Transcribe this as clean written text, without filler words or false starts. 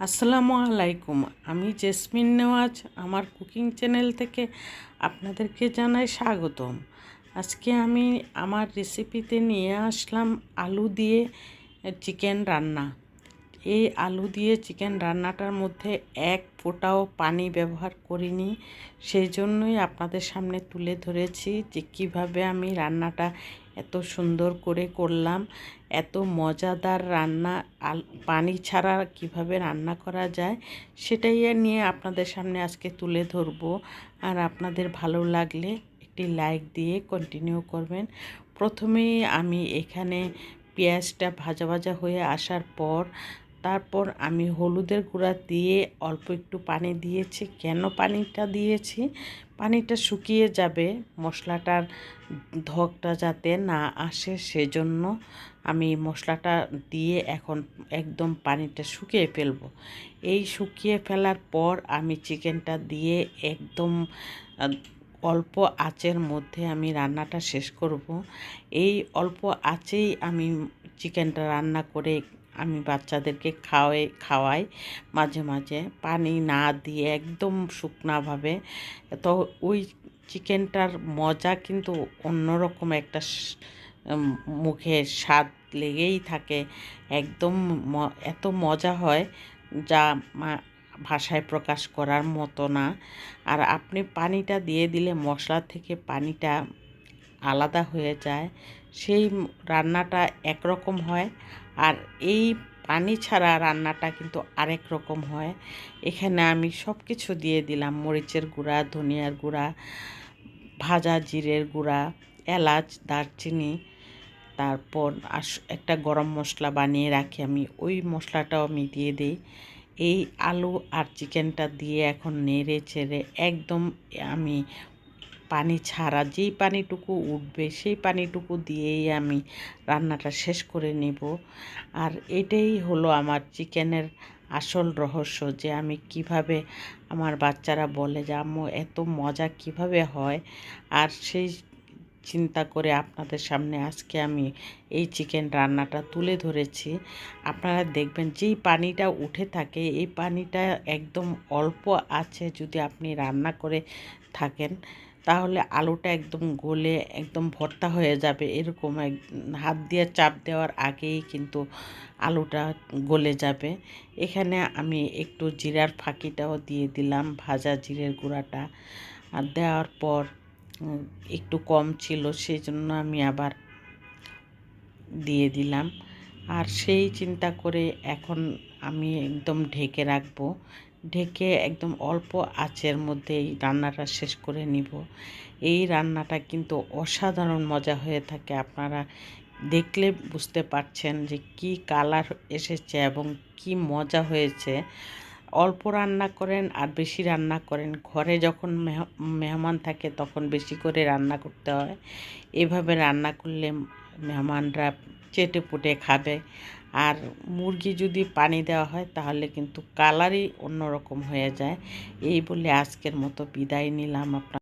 আসসালামু আলাইকুম। আমি জেসমিন নেওয়াজ আমার কুকিং চ্যানেল থেকে আপনাদেরকে জানাই স্বাগতম। আজকে আমি আমার রেসিপিতে নিয়ে আসলাম আলু দিয়ে চিকেন রান্না। এই আলু দিয়ে চিকেন রান্নাটার মধ্যে এক ফোঁটাও পানি ব্যবহার করিনি, সেই জন্যই আপনাদের সামনে তুলে ধরেছি যে কিভাবে আমি রান্নাটা এত সুন্দর করে করলাম। এত মজাদার রান্না পানি ছাড়া কিভাবে রান্না করা যায় সেটাই নিয়ে আপনাদের সামনে আজকে তুলে ধরবো। আর আপনাদের ভালো লাগলে একটি লাইক দিয়ে কন্টিনিউ করবেন। প্রথমেই আমি এখানে পেঁয়াজটা ভাজা ভাজা হয়ে আসার পর তারপর আমি হলুদের গুঁড়া দিয়ে অল্প একটু পানি দিয়েছি। কেন পানিটা দিয়েছি? পানিটা শুকিয়ে যাবে, মশলাটার ধকটা যাতে না আসে, সেজন্য আমি মশলাটা দিয়ে এখন একদম পানিটা শুকিয়ে ফেলবো। এই শুকিয়ে ফেলার পর আমি চিকেনটা দিয়ে একদম অল্প আঁচের মধ্যে আমি রান্নাটা শেষ করব। এই অল্প আঁচেই আমি চিকেনটা রান্না করে আমি বাচ্চাদেরকে খাওয়াই মাঝে মাঝে, পানি না দিয়ে একদম শুকনাভাবে। তো ওই চিকেনটার মজা কিন্তু অন্যরকম একটা মুখে স্বাদ লেগেই থাকে। একদম এত মজা হয় যা ভাষায় প্রকাশ করার মতো না। আর আপনি পানিটা দিয়ে দিলে মশলা থেকে পানিটা আলাদা হয়ে যায়, সেই রান্নাটা একরকম হয়। আর এই পানি ছাড়া রান্নাটা কিন্তু আরেক রকম হয়। এখানে আমি সব কিছু দিয়ে দিলাম, মরিচের গুঁড়া, ধনিয়ার গুঁড়া, ভাজা জিরের গুঁড়া, এলাচ, দারচিনি, তারপর একটা গরম মশলা বানিয়ে রাখি আমি, ওই মশলাটাও আমি দিয়ে দিই। এই আলু আর চিকেনটা দিয়ে এখন নেড়ে চেড়ে একদম আমি পানি ছাড়া যেই পানিটুকু উঠবে সেই পানিটুকু দিয়েই আমি রান্নাটা শেষ করে নেব। আর এটাই হলো আমার চিকেনের আসল রহস্য, যে আমি কিভাবে, আমার বাচ্চারা বলে যে আম্মু এত মজা কিভাবে হয়। আর সেই চিন্তা করে আপনাদের সামনে আজকে আমি এই চিকেন রান্নাটা তুলে ধরেছি। আপনারা দেখবেন যেই পানিটা উঠে থাকে, এই পানিটা একদম অল্প আছে যদি আপনি রান্না করে থাকেন, তাহলে আলুটা একদম গলে একদম ভর্তা হয়ে যাবে। এরকম হাত দিয়ে চাপ দেওয়ার আগেই কিন্তু আলুটা গলে যাবে। এখানে আমি একটু জিরার ফাঁকিটাও দিয়ে দিলাম, ভাজা জিরের গুঁড়াটা। আর দেওয়ার পর একটু কম ছিল, সেই জন্য আমি আবার দিয়ে দিলাম। আর সেই চিন্তা করে এখন আমি একদম ঢেকে রাখবো। ঢেকে একদম অল্প আঁচের মধ্যে এই রান্নাটা শেষ করে নিব। এই রান্নাটা কিন্তু অসাধারণ মজা হয়ে থাকে। আপনারা দেখলে বুঝতে পারছেন যে কি কালার এসেছে এবং কি মজা হয়েছে। অল্প রান্না করেন আর বেশি রান্না করেন, ঘরে যখন মেহমান থাকে তখন বেশি করে রান্না করতে হয়। এভাবে রান্না করলে মেহমানরা চেটে পুটে খাবে। আর মুরগি যদি পানি দেওয়া হয় তাহলে কিন্তু কালারই অন্যরকম হয়ে যায়। এই বলে আজকের মতো বিদায় নিলাম আপনার।